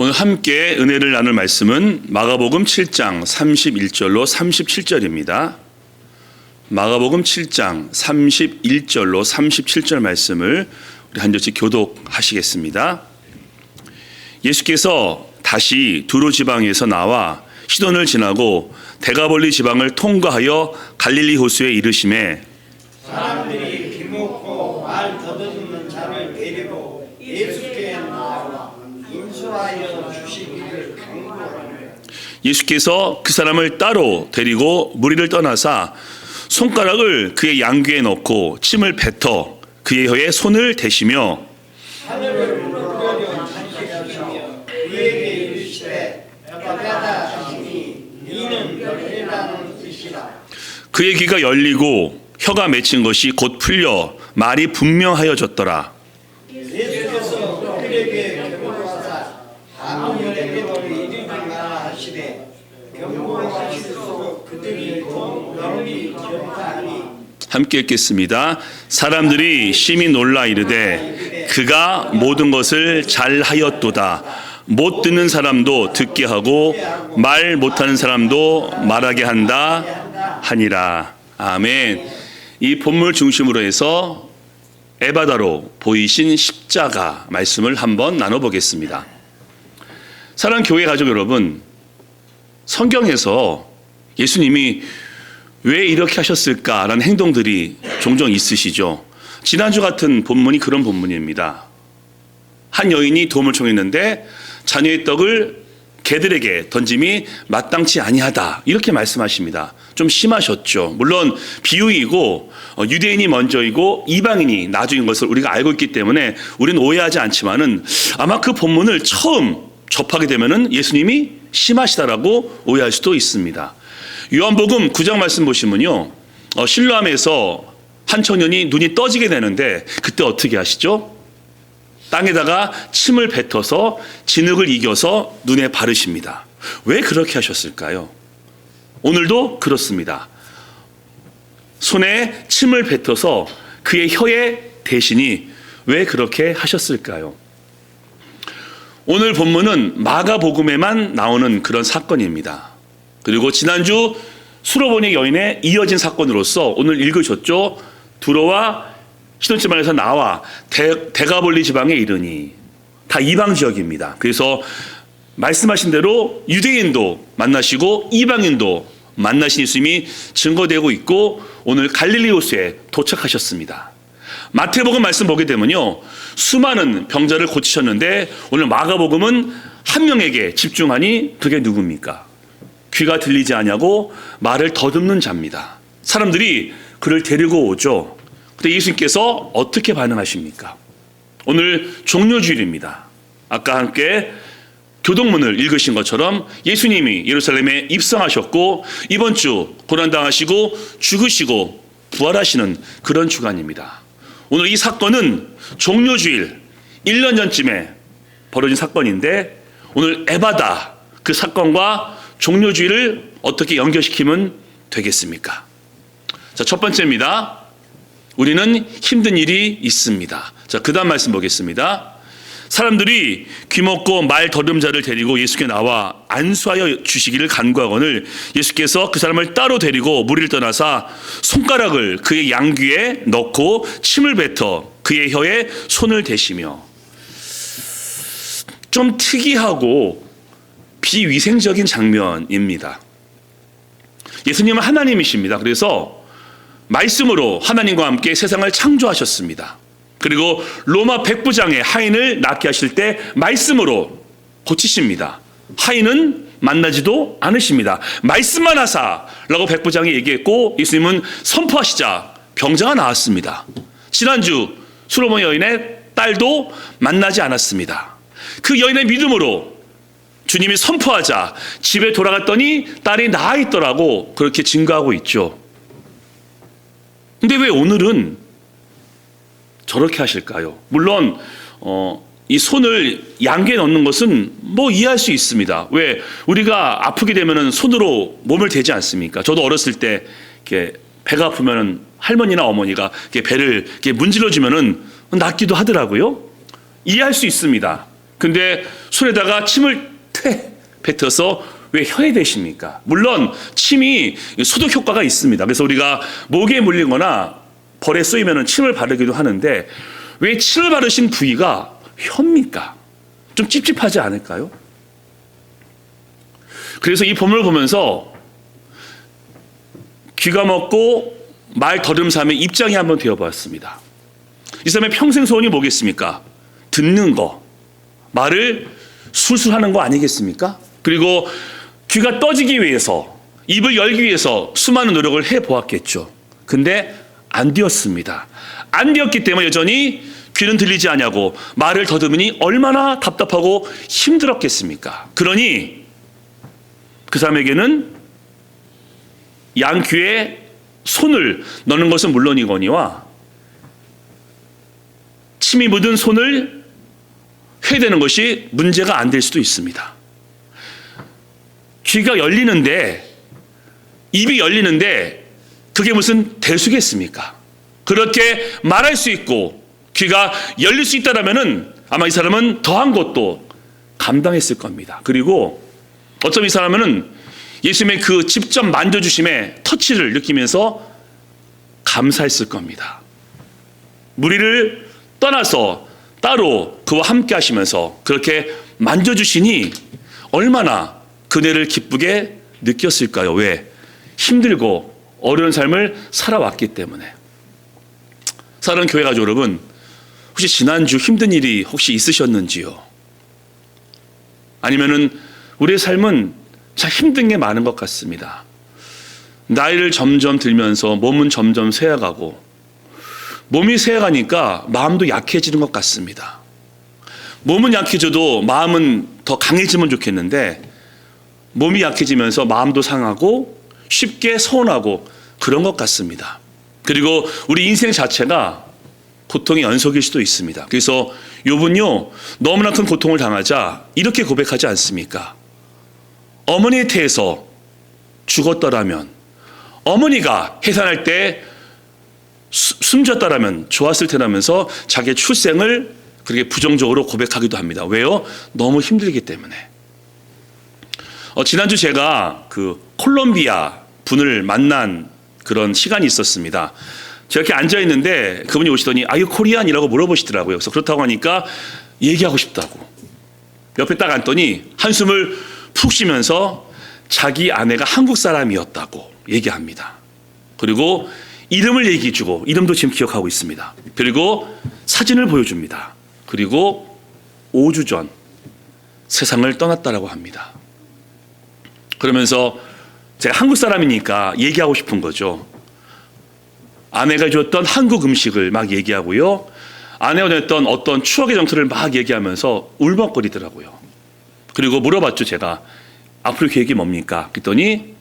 오늘 함께 은혜를 나눌 말씀은 마가복음 7장 31절로 37절입니다. 마가복음 7장 31절로 37절 말씀을 우리 한 절씩 교독하시겠습니다. 예수께서 다시 두로 지방에서 나와 시돈을 지나고 데가볼리 지방을 통과하여 갈릴리 호수에 이르시매 사람들이 귀먹고 말 더듬는 자를 데리고 예수께 나와 인수하여 주시기를 경고하며 예수께서 그 사람을 따로 데리고 무리를 떠나사 손가락을 그의 양귀에 넣고 침을 뱉어 그의 혀에 손을 대시며 하늘을 우러려 찬식하시며 그에게 이르시되 에바다 하시니 이는 열리라는 뜻이라. 그의 귀가 열리고 혀가 맺힌 것이 곧 풀려 말이 분명하여졌더라. 예수께서 그들에게 경고하사 아무에게도 이르지 말라 하시되 경고하실수록 그들이 더 널리 기억하니 함께 읽겠습니다. 사람들이 심히 놀라 이르되 그가 모든 것을 잘하였도다. 못 듣는 사람도 듣게 하고 말 못하는 사람도 말하게 한다 하니라. 아멘. 이 본문을 중심으로 해서 에바다로 보이신 십자가 말씀을 한번 나눠보겠습니다. 사랑하는 교회 가족 여러분, 성경에서 예수님이 왜 이렇게 하셨을까라는 행동들이 종종 있으시죠. 지난주 같은 본문이 그런 본문입니다. 한 여인이 도움을 청했는데 자녀의 떡을 개들에게 던짐이 마땅치 아니하다 이렇게 말씀하십니다. 좀 심하셨죠. 물론 비유이고 유대인이 먼저이고 이방인이 나중인 것을 우리가 알고 있기 때문에 우리는 오해하지 않지만은 아마 그 본문을 처음 접하게 되면은 예수님이 심하시다라고 오해할 수도 있습니다. 요한복음 9장 말씀 보시면요, 실로암에서 한 청년이 눈이 떠지게 되는데 그때 어떻게 하시죠? 땅에다가 침을 뱉어서 진흙을 이겨서 눈에 바르십니다. 왜 그렇게 하셨을까요? 오늘도 그렇습니다. 손에 침을 뱉어서 그의 혀에 대시니 왜 그렇게 하셨을까요? 오늘 본문은 마가복음에만 나오는 그런 사건입니다. 그리고 지난주 수로보니 여인의 이어진 사건으로서 오늘 읽으셨죠? 두로와 시돈 지방에서 나와 데가볼리 지방에 이르니, 다 이방 지역입니다. 그래서 말씀하신 대로 유대인도 만나시고 이방인도 만나신 예수님이 증거되고 있고 오늘 갈릴리 호수에 도착하셨습니다. 마태복음 말씀 보게 되면요, 수많은 병자를 고치셨는데 오늘 마가복음은 한 명에게 집중하니 그게 누굽니까? 귀가 들리지 않냐고 말을 더듬는 자입니다. 사람들이 그를 데리고 오죠. 근데 예수님께서 어떻게 반응하십니까? 오늘 종료주일입니다. 아까 함께 교동문을 읽으신 것처럼 예수님이 예루살렘에 입성하셨고 이번 주 고난당하시고 죽으시고 부활하시는 그런 주간입니다. 오늘 이 사건은 종료주일 1년 전쯤에 벌어진 사건인데 오늘 에바다 그 사건과 종료주일을 어떻게 연결시키면 되겠습니까? 자, 첫 번째입니다. 우리는 힘든 일이 있습니다. 자, 그 다음 말씀 보겠습니다. 사람들이 귀먹고 말 더듬은 자를 데리고 예수께 나와 안수하여 주시기를 간구하거늘 예수께서 그 사람을 따로 데리고 무리를 떠나사 손가락을 그의 양귀에 넣고 침을 뱉어 그의 혀에 손을 대시며, 좀 특이하고 비위생적인 장면입니다. 예수님은 하나님이십니다. 그래서 말씀으로 하나님과 함께 세상을 창조하셨습니다. 그리고 로마 백부장의 하인을 낳게 하실 때 말씀으로 고치십니다. 하인은 만나지도 않으십니다. 말씀만 하사라고 백부장이 얘기했고 예수님은 선포하시자 병자가 나왔습니다. 지난주 수로보니 여인의 딸도 만나지 않았습니다. 그 여인의 믿음으로 주님이 선포하자 집에 돌아갔더니 딸이 나아 있더라고 그렇게 증거하고 있죠. 근데 왜 오늘은 저렇게 하실까요? 물론 이 손을 양귀에 넣는 것은 뭐 이해할 수 있습니다. 왜 우리가 아프게 되면은 손으로 몸을 대지 않습니까? 저도 어렸을 때 이렇게 배가 아프면은 할머니나 어머니가 이렇게 배를 이렇게 문질러 주면은 낫기도 하더라고요. 이해할 수 있습니다. 근데 손에다가 침을 뱉어서 왜 혀에 대십니까? 물론 침이 소독 효과가 있습니다. 그래서 우리가 목에 물리거나 벌에 쏘이면 침을 바르기도 하는데 왜 침을 바르신 부위가 혀입니까? 좀 찝찝하지 않을까요? 그래서 이 본문을 보면서 귀가 먹고 말 더듬삼의 입장이 한번 되어보았습니다. 이 사람의 평생 소원이 뭐겠습니까? 듣는 거, 말을 술술 하는 거 아니겠습니까? 그리고 귀가 떠지기 위해서, 입을 열기 위해서 수많은 노력을 해보았겠죠. 근데 안 되었습니다. 안 되었기 때문에 여전히 귀는 들리지 않냐고 말을 더듬으니 얼마나 답답하고 힘들었겠습니까? 그러니 그 사람에게는 양귀에 손을 넣는 것은 물론이거니와 침이 묻은 손을 회대는 것이 문제가 안 될 수도 있습니다. 귀가 열리는데, 입이 열리는데 그게 무슨 대수겠습니까? 그렇게 말할 수 있고 귀가 열릴 수 있다라면은 아마 이 사람은 더한 것도 감당했을 겁니다. 그리고 어쩜 이 사람은 예수님의 그 직접 만져주심의 터치를 느끼면서 감사했을 겁니다. 무리를 떠나서 따로 그와 함께 하시면서 그렇게 만져주시니 얼마나 그네를 기쁘게 느꼈을까요? 왜? 힘들고 어려운 삶을 살아왔기 때문에. 사랑하는 교회 가족 여러분, 혹시 지난주 힘든 일이 혹시 있으셨는지요? 아니면은 우리의 삶은 참 힘든 게 많은 것 같습니다. 나이를 점점 들면서 몸은 점점 쇠해가고 몸이 쇠해가니까 마음도 약해지는 것 같습니다. 몸은 약해져도 마음은 더 강해지면 좋겠는데 몸이 약해지면서 마음도 상하고 쉽게 서운하고 그런 것 같습니다. 그리고 우리 인생 자체가 고통의 연속일 수도 있습니다. 그래서 욥은요, 너무나 큰 고통을 당하자 이렇게 고백하지 않습니까? 어머니의 태에서 죽었더라면, 어머니가 해산할 때 숨졌더라면 좋았을 테라면서 자기의 출생을 그렇게 부정적으로 고백하기도 합니다. 왜요? 너무 힘들기 때문에. 지난주 제가 그 콜롬비아 분을 만난 그런 시간이 있었습니다. 제가 이렇게 앉아있는데 그분이 오시더니 Are you Korean이라고 물어보시더라고요. 그래서 그렇다고 하니까 얘기하고 싶다고. 옆에 딱 앉더니 한숨을 푹 쉬면서 자기 아내가 한국 사람이었다고 얘기합니다. 그리고 이름을 얘기해주고, 이름도 지금 기억하고 있습니다. 그리고 사진을 보여줍니다. 그리고 5주 전 세상을 떠났다라고 합니다. 그러면서 제가 한국 사람이니까 얘기하고 싶은 거죠. 아내가 줬던 한국 음식을 막 얘기하고요. 아내가 냈던 어떤 추억의 정서를 막 얘기하면서 울먹거리더라고요. 그리고 물어봤죠, 제가. 앞으로 계획이 뭡니까? 그랬더니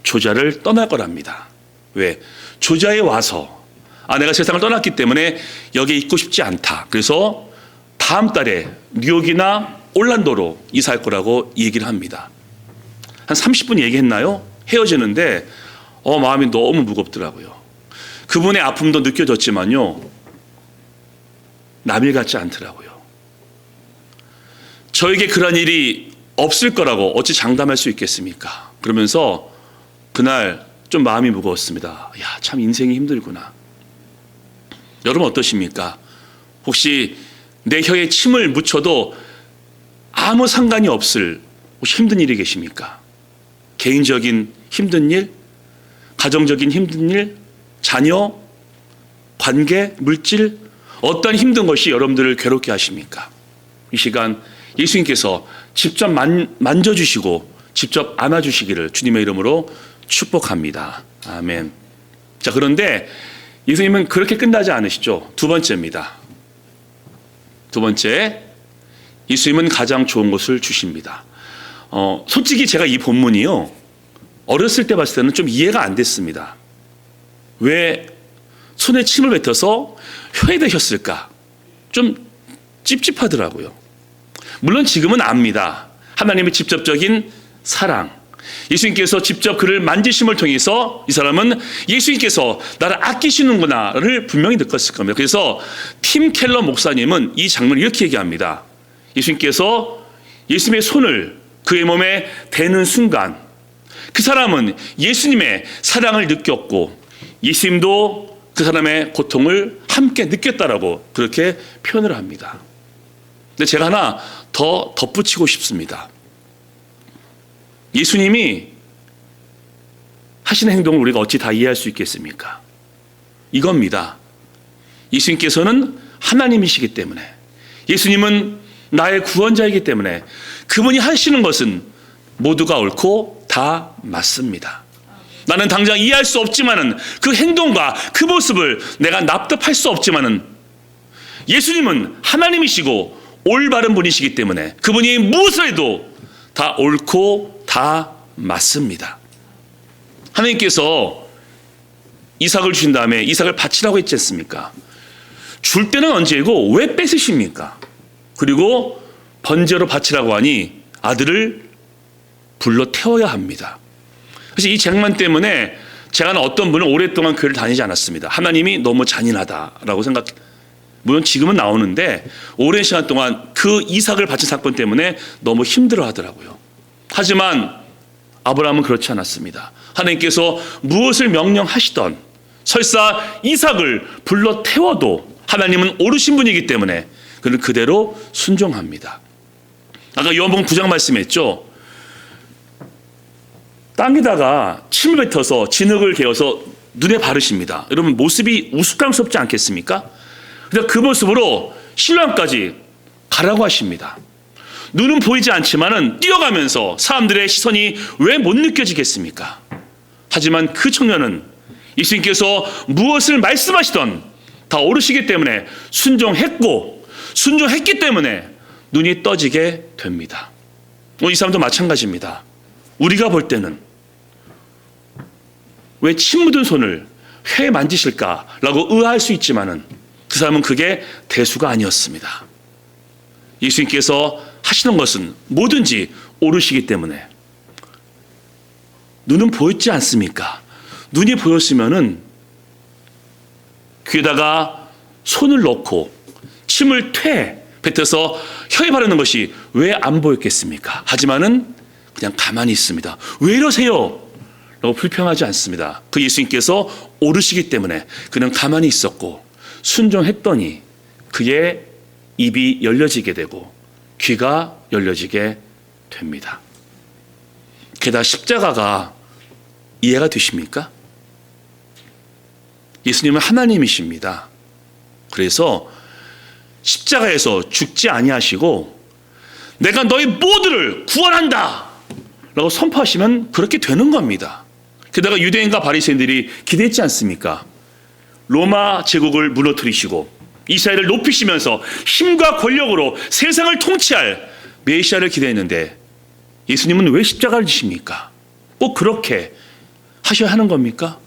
조자를 떠날 거랍니다. 왜? 조자에 와서 아내가 세상을 떠났기 때문에 여기에 있고 싶지 않다. 그래서 다음 달에 뉴욕이나 올란도로 이사할 거라고 얘기를 합니다. 한 30분 얘기했나요? 헤어지는데 마음이 너무 무겁더라고요. 그분의 아픔도 느껴졌지만요, 남일 같지 않더라고요. 저에게 그런 일이 없을 거라고 어찌 장담할 수 있겠습니까? 그러면서 그날 좀 마음이 무거웠습니다. 야, 참 인생이 힘들구나. 여러분 어떠십니까? 혹시 내 혀에 침을 묻혀도 아무 상관이 없을 혹시 힘든 일이 계십니까? 개인적인 힘든 일, 가정적인 힘든 일, 자녀, 관계, 물질, 어떤 힘든 것이 여러분들을 괴롭게 하십니까? 이 시간 예수님께서 직접 만져주시고 직접 안아주시기를 주님의 이름으로 축복합니다. 아멘. 자, 그런데 예수님은 그렇게 끝나지 않으시죠. 두 번째입니다. 두 번째, 예수님은 가장 좋은 것을 주십니다. 솔직히 제가 이 본문이요, 어렸을 때 봤을 때는 좀 이해가 안 됐습니다. 왜 손에 침을 뱉어서 혀에 대셨을까? 좀 찝찝하더라고요. 물론 지금은 압니다. 하나님의 직접적인 사랑, 예수님께서 직접 그를 만지심을 통해서 이 사람은 예수님께서 나를 아끼시는구나를 분명히 느꼈을 겁니다. 그래서 팀 켈러 목사님은 이 장면을 이렇게 얘기합니다. 예수님께서 예수님의 손을 그의 몸에 대는 순간 그 사람은 예수님의 사랑을 느꼈고 예수님도 그 사람의 고통을 함께 느꼈다라고 그렇게 표현을 합니다. 근데 제가 하나 더 덧붙이고 싶습니다. 예수님이 하시는 행동을 우리가 어찌 다 이해할 수 있겠습니까? 이겁니다. 예수님께서는 하나님이시기 때문에, 예수님은 나의 구원자이기 때문에 그분이 하시는 것은 모두가 옳고 다 맞습니다. 나는 당장 이해할 수 없지만은 그 행동과 그 모습을 내가 납득할 수 없지만은 예수님은 하나님이시고 올바른 분이시기 때문에 그분이 무엇을 해도 다 옳고 다 맞습니다. 하나님께서 이삭을 주신 다음에 이삭을 바치라고 했지 않습니까? 줄 때는 언제고 왜 뺏으십니까? 그리고 번제로 바치라고 하니 아들을 불러 태워야 합니다. 그래서 이 쟁만 때문에 제가 어떤 분은 오랫동안 교회를 다니지 않았습니다. 하나님이 너무 잔인하다라고 생각. 물론 지금은 나오는데 오랜 시간 동안 그 이삭을 바친 사건 때문에 너무 힘들어하더라고요. 하지만 아브라함은 그렇지 않았습니다. 하나님께서 무엇을 명령하시던 설사 이삭을 불러 태워도 하나님은 옳으신 분이기 때문에 그는 그대로 순종합니다. 아까 요한복음 9장 말씀했죠. 땅에다가 침을 뱉어서 진흙을 개어서 눈에 바르십니다. 여러분 모습이 우스꽝스럽지 않겠습니까? 그래서 그 모습으로 신랑까지 가라고 하십니다. 눈은 보이지 않지만은 뛰어가면서 사람들의 시선이 왜 못 느껴지겠습니까? 하지만 그 청년은 예수님께서 무엇을 말씀하시던 다 옳으시기 때문에 순종했고 순종했기 때문에 눈이 떠지게 됩니다. 이 사람도 마찬가지입니다. 우리가 볼 때는 왜 침 묻은 손을 회 만지실까라고 의아할 수 있지만은 그 사람은 그게 대수가 아니었습니다. 예수님께서 하시는 것은 뭐든지 옳으시기 때문에 눈은 보였지 않습니까? 눈이 보였으면은 귀에다가 손을 넣고 침을 뱉어서 혀에 바르는 것이 왜 안 보였겠습니까? 하지만은 그냥 가만히 있습니다. 왜 이러세요? 라고 불평하지 않습니다. 그 예수님께서 옳으시기 때문에 그는 가만히 있었고 순종했더니 그의 입이 열려지게 되고 귀가 열려지게 됩니다. 게다가 십자가가 이해가 되십니까? 예수님은 하나님이십니다. 그래서 십자가에서 죽지 아니하시고 내가 너희 모두를 구원한다 라고 선포하시면 그렇게 되는 겁니다. 게다가 유대인과 바리새인들이 기대했지 않습니까? 로마 제국을 무너뜨리시고 이스라엘을 높이시면서 힘과 권력으로 세상을 통치할 메시아를 기대했는데 예수님은 왜 십자가를 지십니까? 꼭 그렇게 하셔야 하는 겁니까?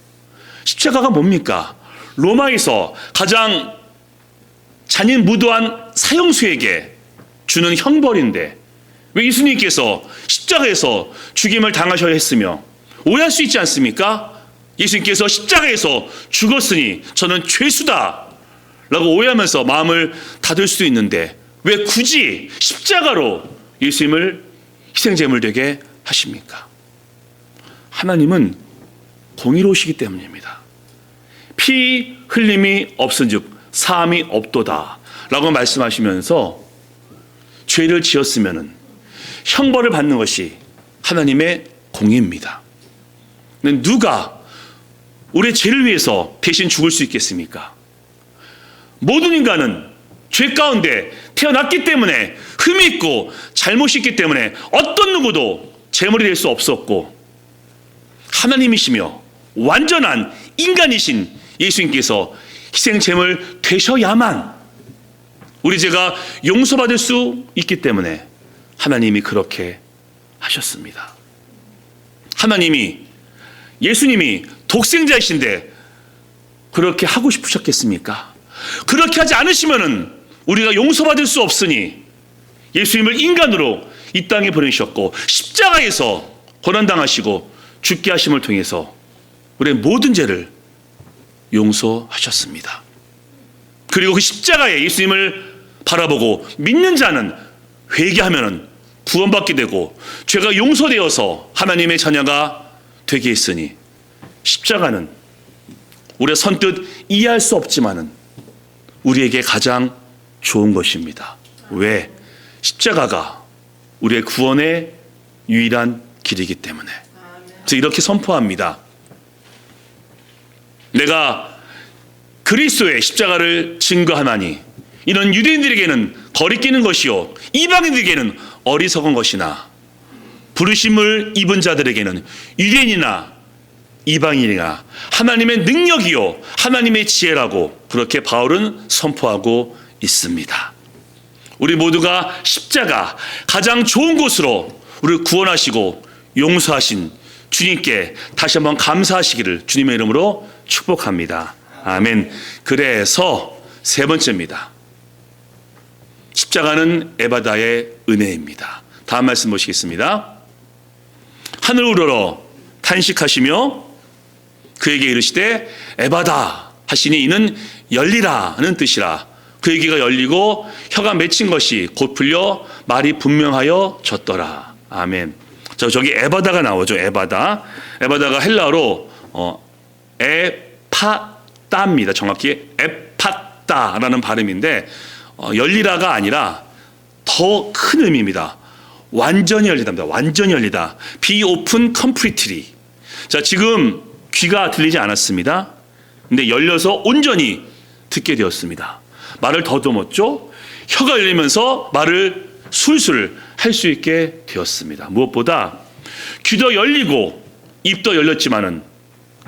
십자가가 뭡니까? 로마에서 가장 잔인무도한 사형수에게 주는 형벌인데 왜 예수님께서 십자가에서 죽임을 당하셔야 했으며 오해할 수 있지 않습니까? 예수님께서 십자가에서 죽었으니 저는 죄수다 라고 오해하면서 마음을 닫을 수도 있는데 왜 굳이 십자가로 예수님을 희생제물 되게 하십니까? 하나님은 공의로우시기 때문입니다. 피 흘림이 없은즉 사함이 없도다 라고 말씀하시면서 죄를 지었으면 형벌을 받는 것이 하나님의 공의입니다. 누가 우리의 죄를 위해서 대신 죽을 수 있겠습니까? 모든 인간은 죄 가운데 태어났기 때문에 흠이 있고 잘못이 있기 때문에 어떤 누구도 제물이 될 수 없었고 하나님이시며 완전한 인간이신 예수님께서 희생제물 되셔야만 우리 죄가 용서받을 수 있기 때문에 하나님이 그렇게 하셨습니다. 예수님이 독생자이신데 그렇게 하고 싶으셨겠습니까? 그렇게 하지 않으시면은 우리가 용서받을 수 없으니 예수님을 인간으로 이 땅에 보내셨고 십자가에서 고난당하시고 죽게 하심을 통해서 우리의 모든 죄를 용서하셨습니다. 그리고 그 십자가에 예수님을 바라보고 믿는 자는 회개하면은 구원받게 되고 죄가 용서되어서 하나님의 자녀가 되게 했으니 십자가는 우리가 선뜻 이해할 수 없지만은 우리에게 가장 좋은 것입니다. 왜? 십자가가 우리의 구원의 유일한 길이기 때문에. 그래서 이렇게 선포합니다. 내가 그리스도의 십자가를 증거하나니 이는 유대인들에게는 거리끼는 것이요 이방인들에게는 어리석은 것이나 부르심을 입은 자들에게는 유대인이나 이방인이나 하나님의 능력이요 하나님의 지혜라고 그렇게 바울은 선포하고 있습니다. 우리 모두가 십자가 가장 좋은 곳으로 우리를 구원하시고 용서하신 주님께 다시 한번 감사하시기를 주님의 이름으로 축복합니다. 아멘. 그래서 세 번째입니다. 십자가는 에바다의 은혜입니다. 다음 말씀 보시겠습니다. 하늘 우러러 탄식하시며 그에게 이르시되 에바다 하시니 이는 열리라는 뜻이라. 그에게가 열리고 혀가 맺힌 것이 곧 풀려 말이 분명하여 졌더라. 아멘. 저기 에바다가 나오죠. 에바다. 에바다가 헬라어로 에파따입니다. 정확히 에파따라는 발음인데 열리라가 아니라 더 큰 의미입니다. 완전히 열리다입니다. 완전히 열리다. Be open completely. 자, 지금 귀가 들리지 않았습니다. 근데 열려서 온전히 듣게 되었습니다. 말을 더듬었죠. 혀가 열리면서 말을 술술 할 수 있게 되었습니다. 무엇보다 귀도 열리고 입도 열렸지만은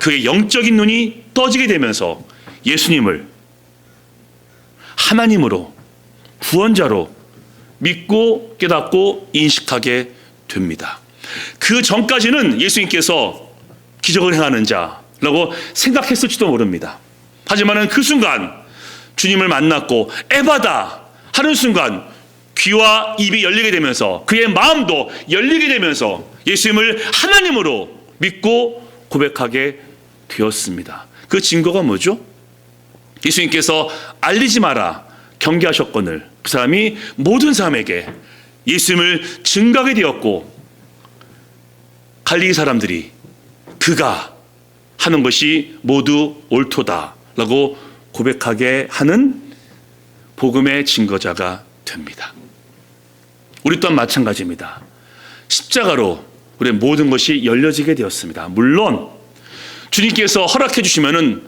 그의 영적인 눈이 떠지게 되면서 예수님을 하나님으로 구원자로 믿고 깨닫고 인식하게 됩니다. 그 전까지는 예수님께서 기적을 행하는 자라고 생각했을지도 모릅니다. 하지만 그 순간 주님을 만났고 에바다 하는 순간 귀와 입이 열리게 되면서 그의 마음도 열리게 되면서 예수님을 하나님으로 믿고 고백하게 되었습니다. 그 증거가 뭐죠? 예수님께서 알리지 마라 경계하셨거늘 그 사람이 모든 사람에게 예수님을 증거하게 되었고 갈릴리 사람들이 그가 하는 것이 모두 옳도다라고 고백하게 하는 복음의 증거자가 됩니다. 우리 또한 마찬가지입니다. 십자가로 우리의 모든 것이 열려지게 되었습니다. 물론 주님께서 허락해 주시면은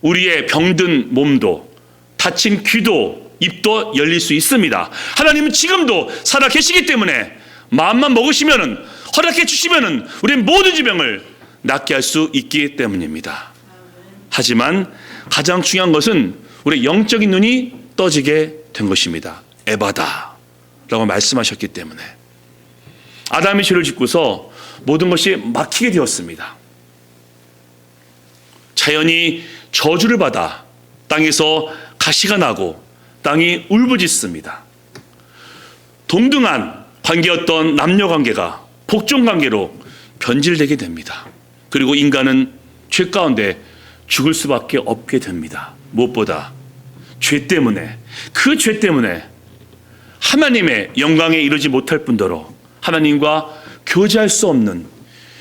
우리의 병든 몸도 다친 귀도 입도 열릴 수 있습니다. 하나님은 지금도 살아 계시기 때문에 마음만 먹으시면은 허락해 주시면은 우리의 모든 질병을 낫게 할 수 있기 때문입니다. 하지만 가장 중요한 것은 우리의 영적인 눈이 떠지게 된 것입니다. 에바다라고 말씀하셨기 때문에 아담이 죄를 짓고서 모든 것이 막히게 되었습니다. 자연이 저주를 받아 땅에서 가시가 나고 땅이 울부짖습니다. 동등한 관계였던 남녀 관계가 복종 관계로 변질되게 됩니다. 그리고 인간은 죄 가운데 죽을 수밖에 없게 됩니다. 무엇보다 죄 때문에 그 죄 때문에 하나님의 영광에 이르지 못할 뿐더러 하나님과 교제할 수 없는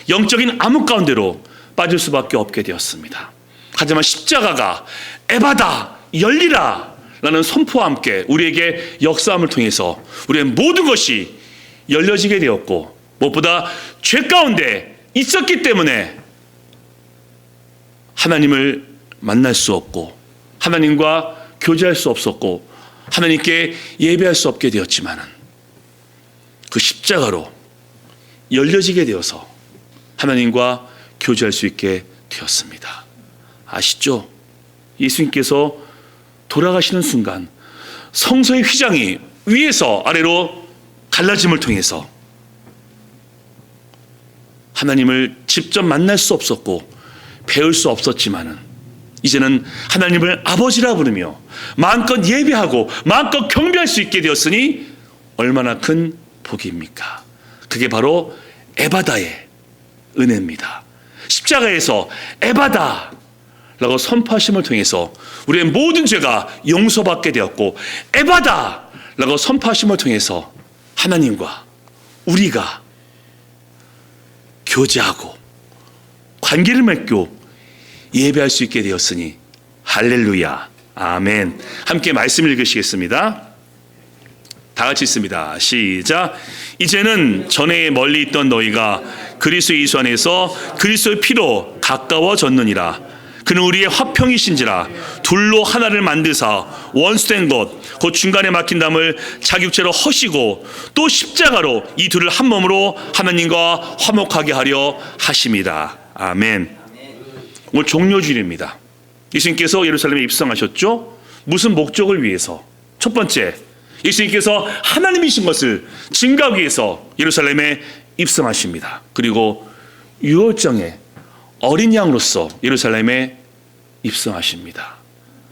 영적인 암흑 가운데로 빠질 수밖에 없게 되었습니다. 하지만 십자가가 에바다 열리라 라는 선포와 함께 우리에게 역사함을 통해서 우리의 모든 것이 열려지게 되었고 무엇보다 죄 가운데 있었기 때문에 하나님을 만날 수 없고 하나님과 교제할 수 없었고 하나님께 예배할 수 없게 되었지만은 그 십자가로 열려지게 되어서 하나님과 교제할 수 있게 되었습니다. 아시죠? 예수님께서 돌아가시는 순간 성소의 휘장이 위에서 아래로 갈라짐을 통해서 하나님을 직접 만날 수 없었고 배울 수 없었지만은 이제는 하나님을 아버지라 부르며 마음껏 예배하고 마음껏 경배할 수 있게 되었으니 얼마나 큰 복입니까? 그게 바로 에바다의 은혜입니다. 십자가에서 에바다라고 선포하심을 통해서 우리의 모든 죄가 용서받게 되었고 에바다라고 선포하심을 통해서 하나님과 우리가 교제하고 관계를 맺고 예배할 수 있게 되었으니 할렐루야, 아멘. 함께 말씀 읽으시겠습니다. 다 같이 있습니다. 시작. 이제는 전에 멀리 있던 너희가 그리스도 예수 안에서 그리스도의 피로 가까워졌느니라. 그는 우리의 화평이신지라. 둘로 하나를 만드사 원수된 것 곧 중간에 막힌 담을 자기 육체로 허시고 또 십자가로 이 둘을 한 몸으로 하나님과 화목하게 하려 하심이라. 아멘. 오늘 종료주일입니다. 예수님께서 예루살렘에 입성하셨죠? 무슨 목적을 위해서? 첫 번째, 예수님께서 하나님이신 것을 증거하기 위해서 예루살렘에 입성하십니다. 그리고 유월절에 어린 양으로서 예루살렘에 입성하십니다.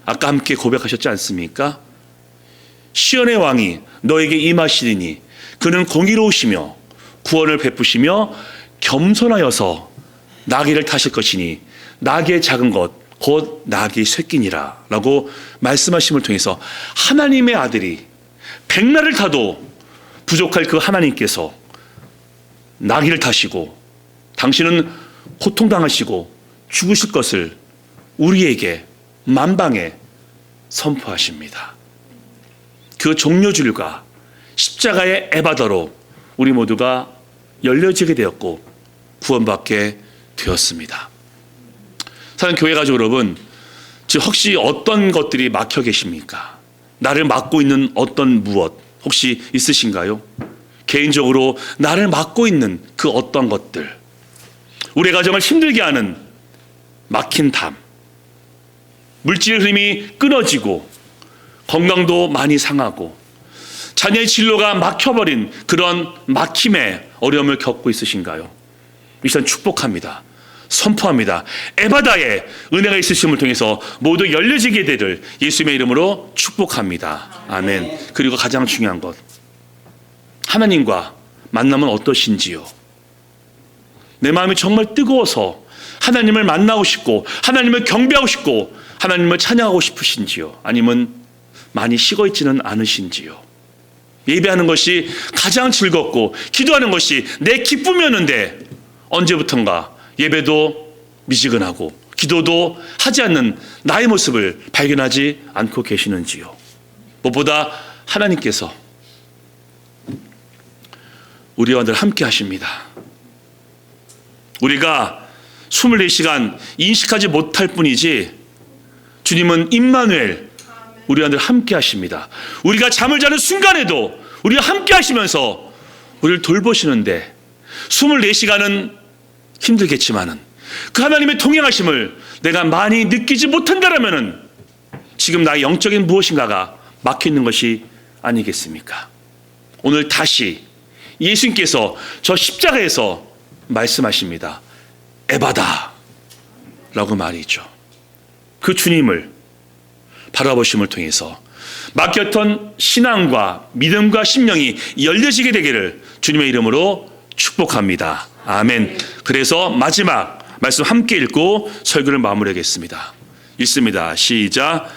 아까 함께 고백하셨지 않습니까? 시온의 왕이 너에게 임하시리니 그는 공의로우시며 구원을 베푸시며 겸손하여서 나귀를 타실 것이니 나귀의 작은 것 곧 나귀 새끼니라 라고 말씀하심을 통해서 하나님의 아들이 백날을 타도 부족할 그 하나님께서 나귀를 타시고 당신은 고통당하시고 죽으실 것을 우리에게 만방에 선포하십니다. 그 종료주일과 십자가의 에바더로 우리 모두가 열려지게 되었고 구원받게 되었습니다. 사랑하는 교회 가족 여러분, 지금 혹시 어떤 것들이 막혀 계십니까? 나를 막고 있는 어떤 무엇 혹시 있으신가요? 개인적으로 나를 막고 있는 그 어떤 것들, 우리 가정을 힘들게 하는 막힌 담, 물질 흐름이 끊어지고 건강도 많이 상하고 자녀의 진로가 막혀버린 그런 막힘의 어려움을 겪고 있으신가요? 이 시간 축복합니다. 선포합니다. 에바다의 은혜가 있으심을 통해서 모두 열려지게 되를 예수님의 이름으로 축복합니다. 아멘. 그리고 가장 중요한 것, 하나님과 만나면 어떠신지요? 내 마음이 정말 뜨거워서 하나님을 만나고 싶고 하나님을 경배하고 싶고 하나님을 찬양하고 싶으신지요? 아니면 많이 식어있지는 않으신지요? 예배하는 것이 가장 즐겁고 기도하는 것이 내 기쁨이었는데 언제부턴가 예배도 미지근하고 기도도 하지 않는 나의 모습을 발견하지 않고 계시는지요? 무엇보다 하나님께서 우리와 늘 함께 하십니다. 우리가 24시간 인식하지 못할 뿐이지 주님은 임마누엘, 우리와 늘 함께 하십니다. 우리가 잠을 자는 순간에도 우리와 함께 하시면서 우리를 돌보시는데 24시간은 힘들겠지만은 그 하나님의 동행하심을 내가 많이 느끼지 못한다라면은 지금 나의 영적인 무엇인가가 막혀 있는 것이 아니겠습니까? 오늘 다시 예수님께서 저 십자가에서 말씀하십니다. 에바다 라고 말이죠. 그 주님을 바라보심을 통해서 막혔던 신앙과 믿음과 심령이 열려지게 되기를 주님의 이름으로 축복합니다. 아멘. 그래서 마지막 말씀 함께 읽고 설교를 마무리하겠습니다. 읽습니다. 시작.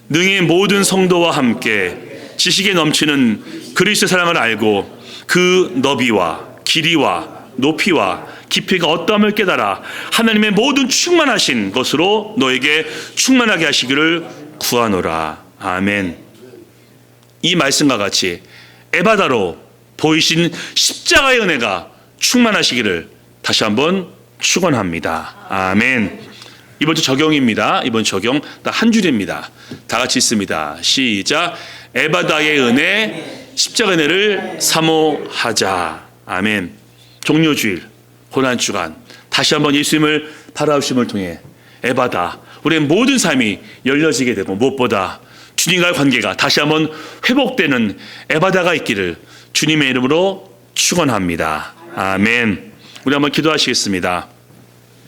능히 모든 성도와 함께 지식에 넘치는 그리스도의 사랑을 알고 그 너비와 길이와 높이와 깊이가 어떠함을 깨달아 하나님의 모든 충만하신 것으로 너에게 충만하게 하시기를 구하노라. 아멘. 이 말씀과 같이 에바다로 보이신 십자가의 은혜가 충만하시기를 다시 한번 축원합니다. 아멘. 이번 주 적용입니다. 이번 적용 딱 한 줄입니다. 다 같이 있습니다. 시작. 에바다의 은혜, 십자가의 은혜를 사모하자. 아멘. 종료주일, 고난주간 다시 한번 예수님을 바라보심을 통해 에바다, 우리의 모든 삶이 열려지게 되고 무엇보다 주님과의 관계가 다시 한번 회복되는 에바다가 있기를 주님의 이름으로 축원합니다. 아멘. 우리 한번 기도하시겠습니다.